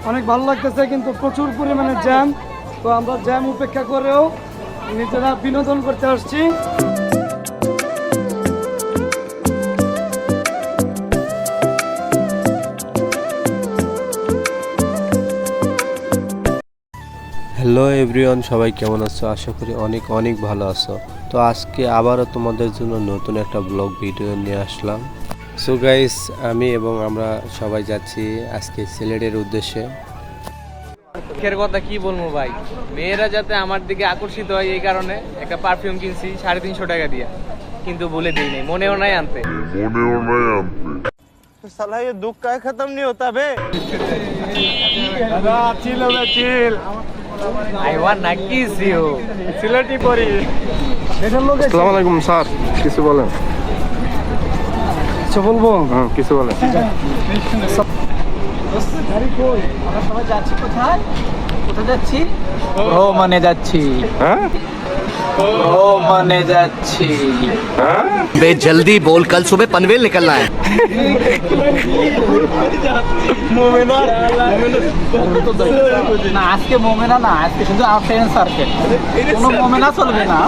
অনেক ভালো লাগতেছে, কিন্তু প্রচুর পরিমাণে জ্যাম। তো আমরা জ্যাম উপেক্ষা করেও নিজেরা বিনোদন করতে আসছি। হ্যালো এভরিওয়ান, সবাই কেমন আছো? আশা করি অনেক অনেক ভালো আছো। তো আজকে আবারও তোমাদের জন্য নতুন একটা ব্লগ ভিডিও নিয়ে আসলাম। সো গাইস, আমি এবং আমরা সবাই যাচ্ছি আজকে সিলেটের উদ্দেশ্যে। এর কথা কি বলবো ভাই, মেয়েরা যাতে আমার দিকে আকর্ষিত হয় এই কারণে একটা পারফিউম কিনছি 350 টাকা দিয়ে, কিন্তু বলে দিই নাই, মনেও নাই আনতে। साला ये दुख का खत्म नहीं होता बे। চিল হবে চিল। আই ওয়ান্ট না কিস ইউ সিলেটি পরি। अस्सलाम वालेकुम স্যার, কিছু বলেন। কিছু বলবো? হ্যাঁ, কিছু বলেন। গাড়ি কই? আমরা সবাই যাচ্ছি কোথায়? কোথায় যাচ্ছি? ভ্রমণে যাচ্ছি, হ্যাঁ ভ্রমণে যাচ্ছি। बे जल्दी बोल, कल सुबह पनवेल निकलना है। না আজকে মোমেনা না, আজকে শুধু আমার ফ্রেন্ড সার্কেল, কোনো মোমেনা চলবে না।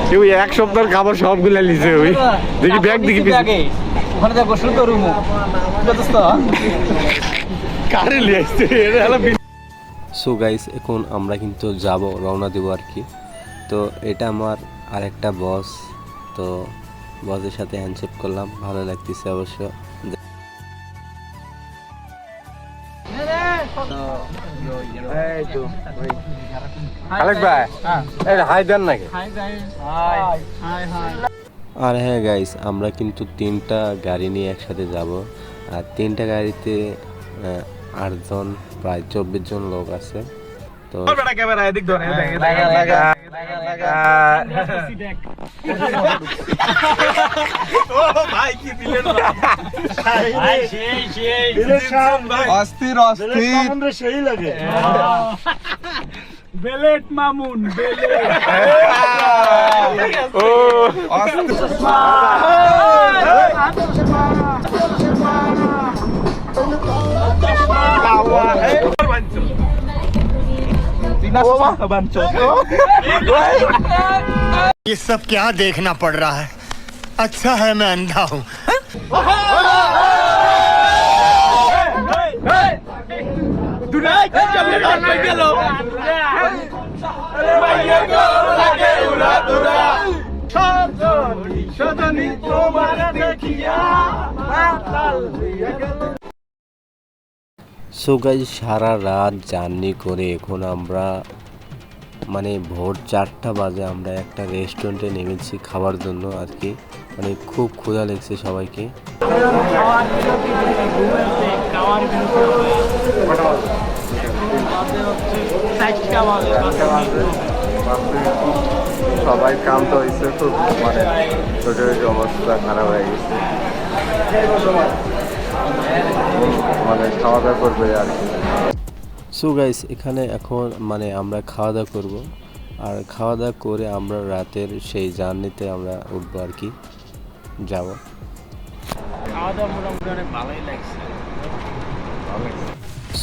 কেউ এক সপ্তাহের খাবার সবগুলা লিছে ওই দেখি ব্যাগ দেখি আগে ওখানে যা গোসল করুম যথেষ্ট। কারে লিয়ে আসছে এটা হলো। সো গাইস, এখন আমরা কিন্তু যাব, রওনা দেবো আর কি। তো এটা আমার আরেকটা বস, তো বসের সাথে হ্যান্ডশেক করলাম, ভালো লাগতেছে অবশ্য। আলেক ভাই, এই হাই দেন নাকি? আর হ্যাঁ গাইস, আমরা কিন্তু 3টা গাড়ি নিয়ে একসাথে যাব। আর 3টা গাড়িতে 8 জন, প্রায় 24 জন লোক আছে। তো ক্যামেরা এদিক ধরে অস্থির অস্থির সেই লাগে। Belt Mamun belt. ও অস্থির। ये सब क्या देखना पड़ रहा है? अच्छा है मैं अंधा हूँ। সো গাইস, সারা রাত জার্নি করে এখন আমরা মানে ভোর 4টা বাজে আমরা একটা রেস্টুরেন্টে নেমেছি খাবার জন্য আর কি। মানে খুব ক্ষুধা লেগেছে সবাইকে। সবাই ক্লান্ত হয়েছে, খুব মানে শরীরের অবস্থা খারাপ হয়ে গেছে, মানে খাওয়া দাওয়া করবে আর কি। সো গাইস, এখানে এখন মানে আমরা খাওয়া দাওয়া করবো, আর খাওয়া দাওয়া করে আমরা রাতের সেই জার্নিতে আমরা উঠবো আর কি, যাব।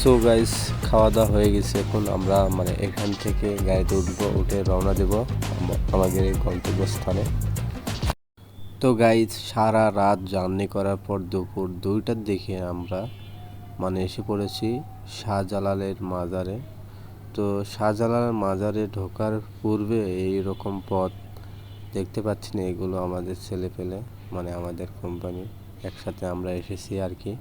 সো গাইস, খাওয়া দাওয়া হয়ে গেছে, এখন আমরা মানে এখান থেকে গাড়িতে উঠবো, উঠে রওনা দেব আমাদের এই গন্তব্যস্থানে। তো গাইস, সারা রাত জার্নি করার পর দুপুর 2টার দিকে আমরা মানে এসে পড়েছি শাহজালালের মাজারে। তো শাহজালালের মাজারে ঢোকার পূর্বে এই রকম পথ দেখতে পাচ্ছি না, এগুলো আমাদের ছেলে পেলে মানে আমাদের কোম্পানি একসাথে আমরা এসেছি আর কি।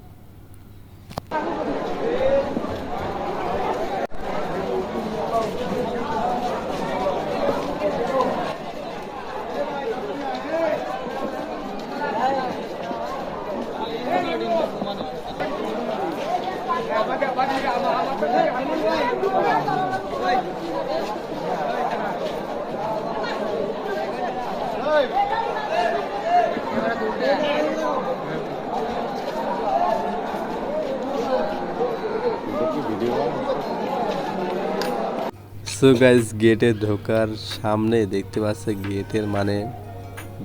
সো গাইস গেটে ঢোকার সামনে দেখতে পাচ্ছে গেটের মানে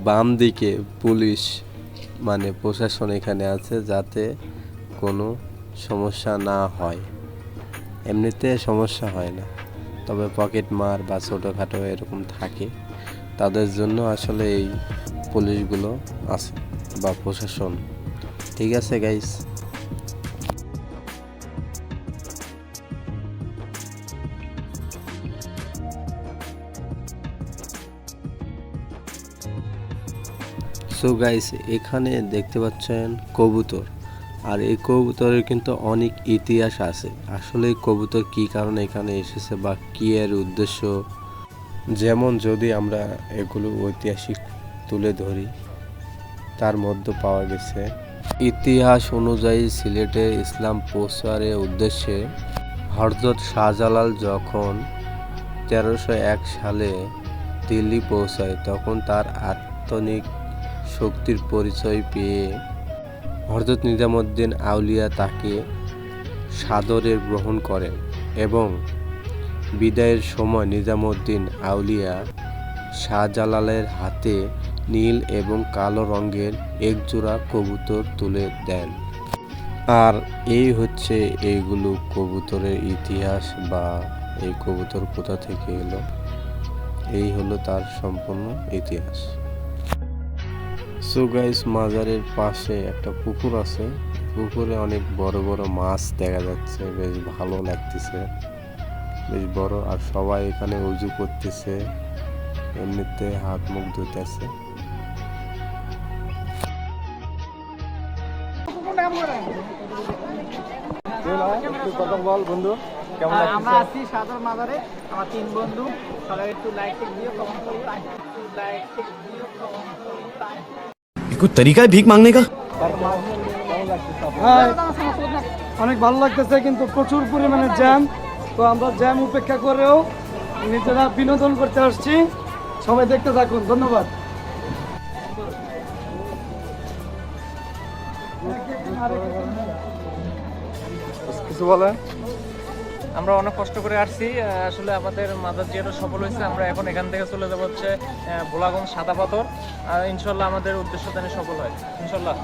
বাম দিকে পুলিশ মানে প্রশাসন এখানে আছে যাতে কোনো সমস্যা না হয়। এমনিতে সমস্যা হয় না, তবে পকেট মার বা ছোটোখাটো এরকম থাকে, তাদের জন্য আসলে এই পুলিশগুলো আছে বা প্রশাসন। ঠিক আছে গাইস। সো গাইস এখানে দেখতে পাচ্ছেন কবুতর, আর এই কবুতরের কিন্তু অনেক ইতিহাস আছে। আসলে এই কবুতর কী কারণে এখানে এসেছে বা কী এর উদ্দেশ্য, যেমন যদি আমরা এগুলো ঐতিহাসিক তুলে ধরি, তার মধ্যে পাওয়া গেছে ইতিহাস অনুযায়ী সিলেটের ইসলাম প্রচারের উদ্দেশ্যে হযরত শাহজালাল যখন 1301 সালে দিল্লি পৌঁছায়, তখন তার আত্মনিক শক্তির পরিচয় পেয়ে হযরত নিজামুদ্দিন আউলিয়া তাকে সাদরে গ্রহণ করেন এবং বিদায়ের সময় নিজামুদ্দিন আউলিয়া শাহজালালের হাতে নীল এবং কালো রঙের একজোড়া কবুতর তুলে দেন। আর এই হচ্ছে এইগুলো কবুতরের ইতিহাস বা এই কবুতর কোথা থেকে এলো, এই হলো তার সম্পূর্ণ ইতিহাস। সো গাইস মাজারের পাশে একটা পুকুর আছে, পুকুরে অনেক বড় বড় মাছ দেখা যাচ্ছে, বেশ ভালো লাগতেছে, বেশ বড়। আর সবাই এখানে উজু করতেছে, এমনিতে হাত মুখ ধুতেছে। কথা বল বন্ধু, কেমন আমরা আছি সাদর মাজারে, আমার 3 বন্ধু। সবাই একটু লাইক দিও, কমেন্ট করো, লাইক দিও, কমেন্ট করো। कोई तरीका है भीख मांगने का? হ্যাঁ অনেক ভালো লাগতেছে, কিন্তু প্রচুর পরিমাণে জ্যাম। তো আমরা জ্যাম উপেক্ষা করেও নিজেরা বিনোদন করতে আসছি। সবাই দেখতে থাকুন, ধন্যবাদ। কিছু বলেন। আমরা অনেক কষ্ট করে আসছি, আসলে আমাদের মাজার জিয়ারত সফল হয়েছে। আমরা এখন এখান থেকে চলে যাবো হচ্ছে ভোলাগঞ্জ সাদা পাথর, আর ইনশাল্লাহ আমাদের উদ্দেশ্য জানি সফল হয় ইনশাল্লাহ।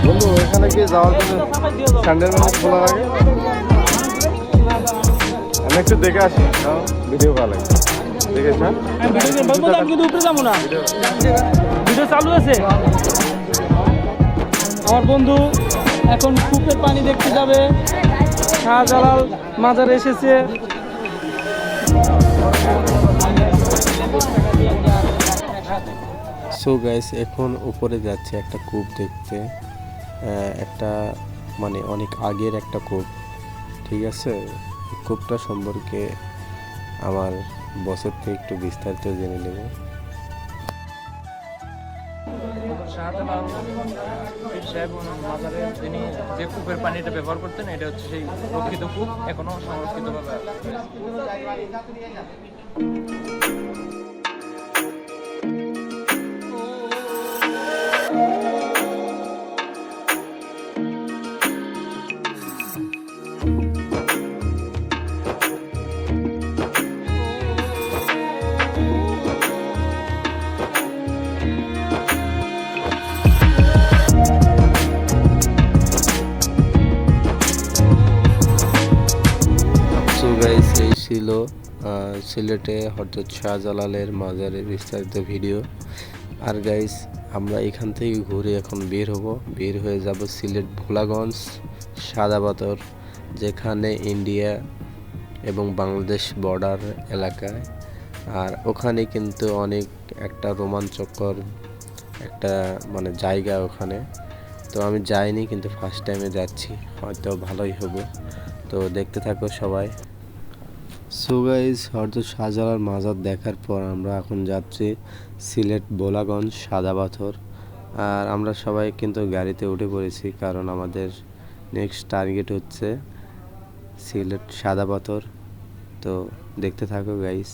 বন্ধু এখানে কি যাওয়ার জন্য স্যান্ডেল ম্যানেজ খোলা লাগে? আমি একটু দেখে আসি, ভিডিও ভালো লাগে। দেখেছেন? ভিডিও চালু আছে। আমার বন্ধু এখন কূপের পানি দেখতে যাবে, শাহজালাল মাজারে এসেছে। সো গাইস এখন উপরে যাচ্ছে একটা কূপ দেখতে, একটা মানে অনেক আগের একটা কূপ। ঠিক আছে, কূপটা সম্পর্কে আমার বসের থেকে একটু বিস্তারিত জেনে নেব। শাহজালাল পীর সাহেব মাজারে তিনি যে কূপের পানিটা ব্যবহার করতেন, এটা হচ্ছে সেই প্রকৃত কূপ, এখনো সংরক্ষিতভাবে আছে। গাইস এই ছিল সিলেটে হযরত শাহজালালের মাজারের বিস্তারিত ভিডিও। আর গাইস আমরা এখান থেকে ঘুরে এখন বের হয়ে যাব সিলেট ভোলাগঞ্জ সাদা পাথর, যেখানে ইন্ডিয়া এবং বাংলাদেশ বর্ডার এলাকায়। আর ওখানে কিন্তু অনেক একটা রোমাঞ্চকর একটা মানে জায়গা ওখানে। তো আমি যাইনি, কিন্তু ফার্স্ট টাইমে যাচ্ছি, হয়তো ভালোই হবে। তো দেখতে থাকো সবাই। সো গাইস হযরত শাহজালাল মাজার দেখার পর আমরা এখন যাচ্ছি সিলেট ভোলাগঞ্জ সাদা পাথর। আর আমরা সবাই কিন্তু গাড়িতে উঠে পড়েছি, কারণ আমাদের নেক্সট টার্গেট হচ্ছে সিলেট সাদা পাথর। তো দেখতে থাকো গাইস।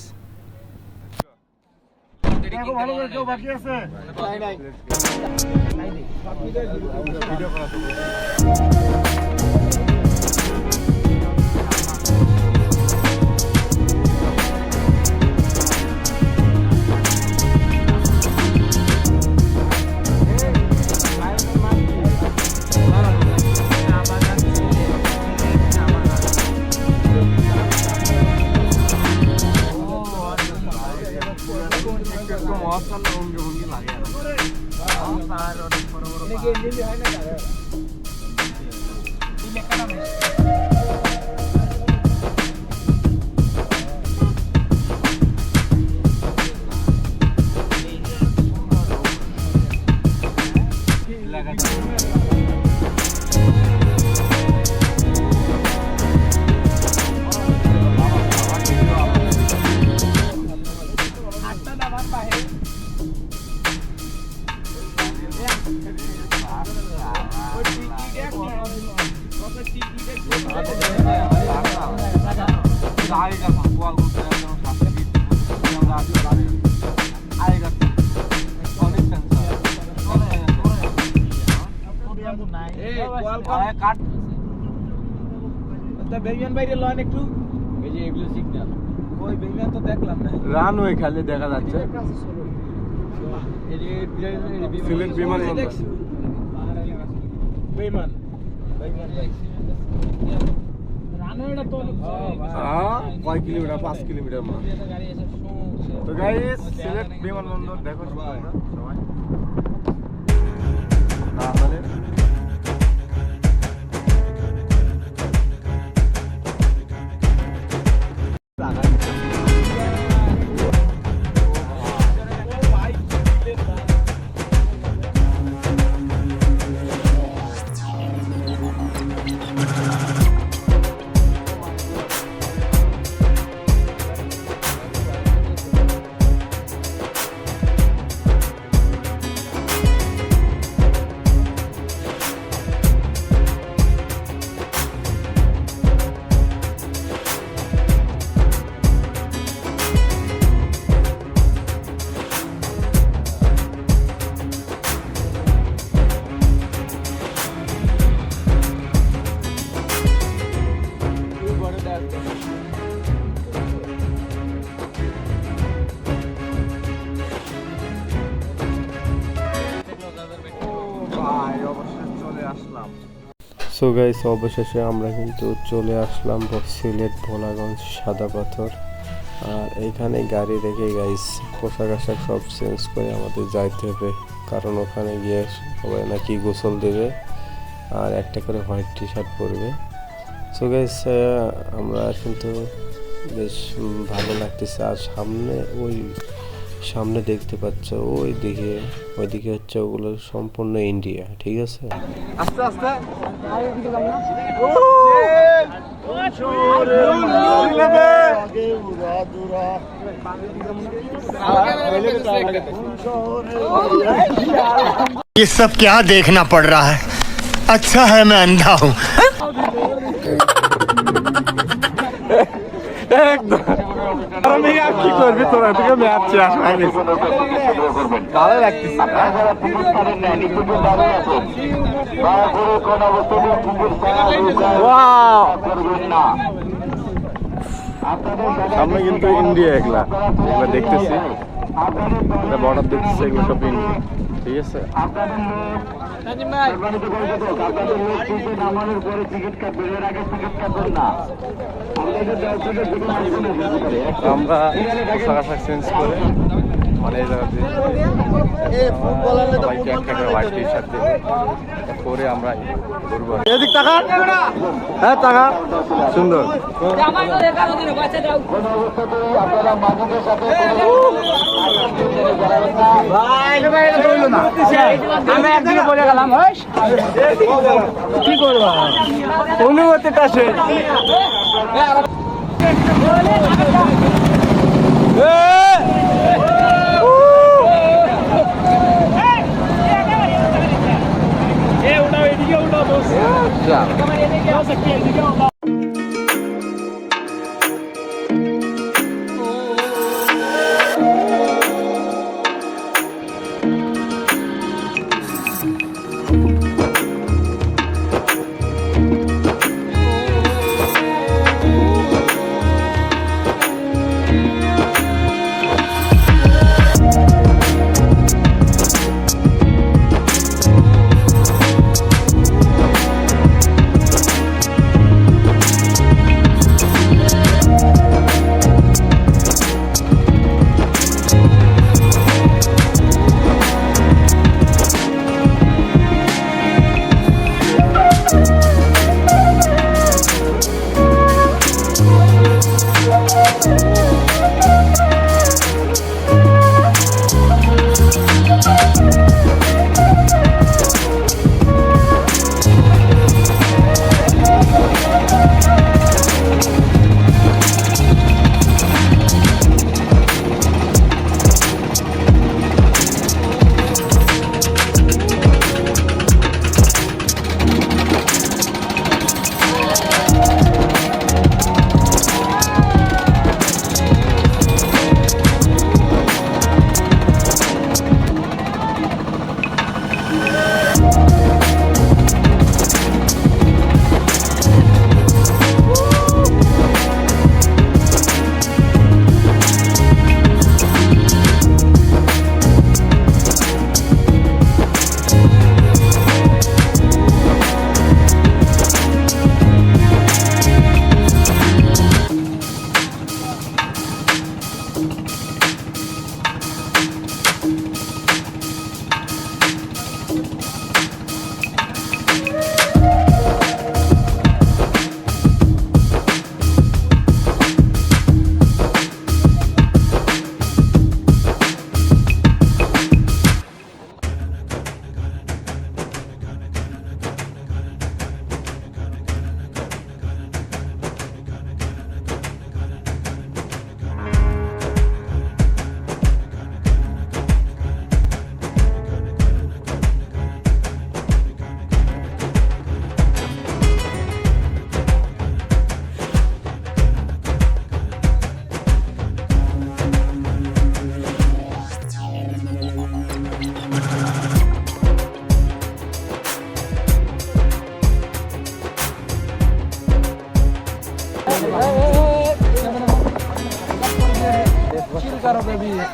রানওয়ে খালি দেখা যাচ্ছে। সিলেট বিমানবন্দর। কয় কিলোমিটার? 5 কিলোমিটার মা। তো গাইস সিলেট বিমানবন্দর দেখো সবাই। তাহলে সো গাইস অবশেষে আমরা কিন্তু চলে আসলাম সিলেট ভোলাগঞ্জ সাদা পাথর। আর এইখানে গাড়ি রেখে গাইস পোশাক আশাক সব চেঞ্জ করে আমাদের যাইতে হবে, কারণ ওখানে গিয়ে সবাই নাকি গোসল দেবে আর একটা করে হোয়াইট টি শার্ট পরবে। সো গাইস আমরা কিন্তু বেশ ভালো লাগতেছে। আর সামনে দেখতে পাচ্ছ ওইদিকে হচ্ছে ওগুলো সম্পূর্ণ ইন্ডিয়া, ঠিক আছে। আস্তে আস্তে ये सब क्या देखना पड़ रहा है? अच्छा है मैं अंधा हूँ। কি করবি তোরা? তোকে ম্যাচ শেষ হয়ে গেছে। ভালো লাগতেছে। সামনে কিন্তু ইন্ডিয়া, এগুলা দেখতেছি, বর্ডার দেখতেছি, এগুলো সব ইন্ডিয়া। ঠিক আছে। আমরা পোশাক চেঞ্জ করে মানে এই জায়গাতে সবাইকে একটা করে হোয়াইট টি শার্ট দেবো, পরে আমরা ঘুরবো। এদিক টাকা, হ্যাঁ টাকা সুন্দর। কি করবো অনুমতিটা সে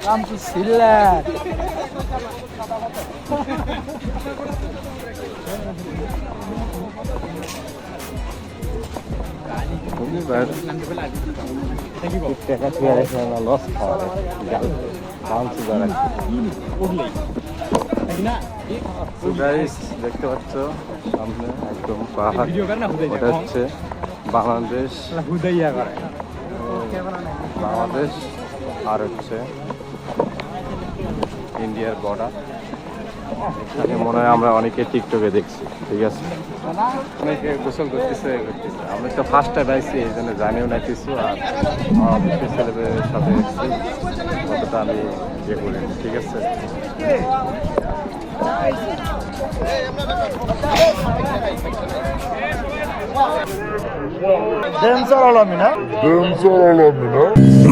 Come to Silla. দেখতে পাচ্ছ সামনে একদম পাহাড়, ওটা হচ্ছে বাংলাদেশ, বাংলাদেশ আর হচ্ছে ইন্ডিয়ার বর্ডার। এখানে মনে হয় আমরা অনেকে টিকটকে দেখছি, ঠিক আছে, অনেকে গোসল করতেছে। আমি তো ফার্স্ট টাইম আইসি, এই জন্য জানিও না কিছু, আর অফিসের ছেলেদের সাথে এসেছি, অতটা আমি ইয়ে করি, ঠিক আছে।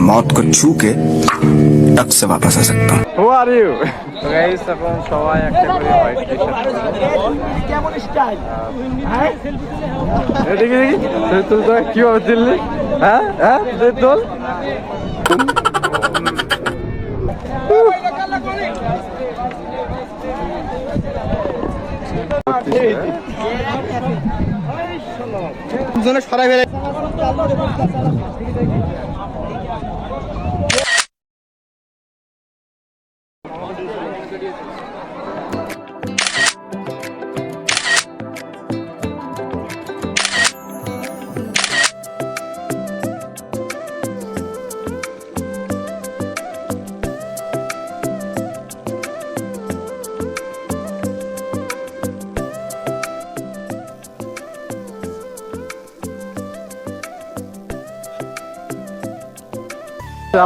मौत को छू के टक से वापस आ सकता हूँ। Who are you? Guys, এখন সবাই একটা করে হোয়াইট টি-শার্ট কেমন স্টাইল হ্যাঁ দেখি দেখি তুই তো কিভাবে দিল্লি, হ্যাঁ হ্যাঁ তোল করতেছে।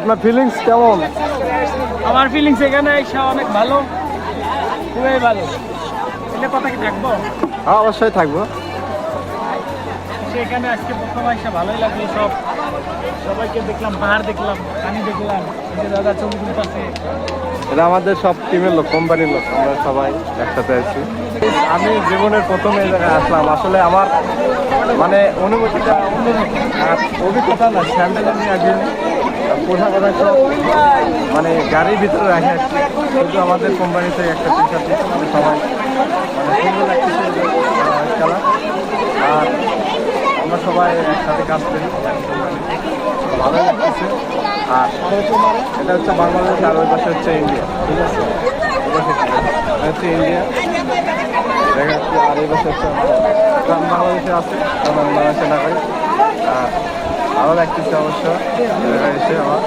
আপনার ফিলিংস কেমন? আমার ফিলিংস এখানে এসে অনেক ভালো, খুবই ভালো। এটা কথা কি থাকবো? হ্যাঁ, অবশ্যই থাকবো। সেখানে আজকে প্রথম এসে ভালোই লাগলো। সবাইকে দেখলাম, পাহাড় দেখলাম, পানি দেখলাম, এই যে দাদা ছবি তুলতেছে। এটা আমাদের সব টিমের লোক, কোম্পানির লোক, আমরা সবাই একসাথে আছি। আমি জীবনের প্রথম এই জায়গায় আসলাম, আসলে আমার মানে অনুভূতিটা অন্যরকম। আর অভিজ্ঞতা না, স্যান্ডেল আমি আগে পোশাক আশাক মানে গাড়ির ভিতরে রাখে আসছি, কিন্তু আমাদের কোম্পানিতে একটা টি শার্ট সবাই মানে সুন্দর লাগতেছে খেলা। আর আমরা সবাই একসাথে কাজ করি, ভালো লাগতেছে। আর এটা হচ্ছে বাংলাদেশ, আর ওই পাশে হচ্ছে ইন্ডিয়া, ঠিক আছে? এটা হচ্ছে ইন্ডিয়া দেখা যাচ্ছে, আর এই পাশে হচ্ছে গ্রাম বাংলাদেশে আছে, কারণ বাংলাদেশে না করি। আর ভালো লাগতেছে অবশ্য এসে আমার।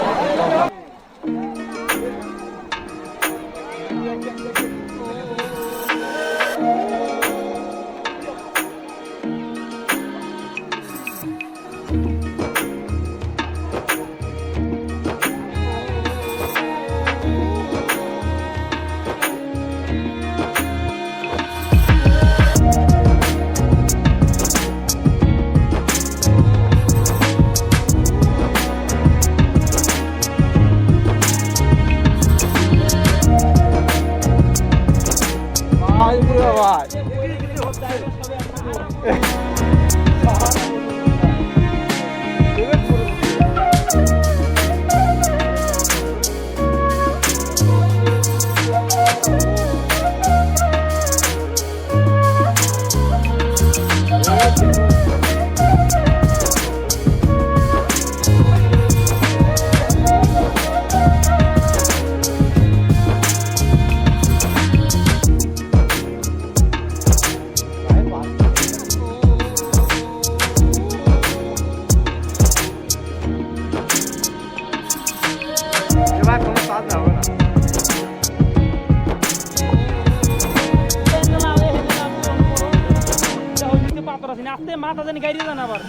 আস্তে মাথা জানি গাড়ি যান আবার।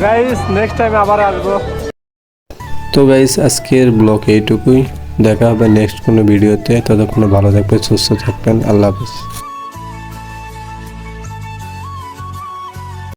গাইস নেক্সট টাইম আবার আসবো। তো গাইস আজকের ব্লগ এইটুকুই, দেখা হবে নেক্সট কোনো ভিডিওতে। ততক্ষণে ভালো থাকবেন, সুস্থ থাকবেন, আল্লাহ হাফেজ।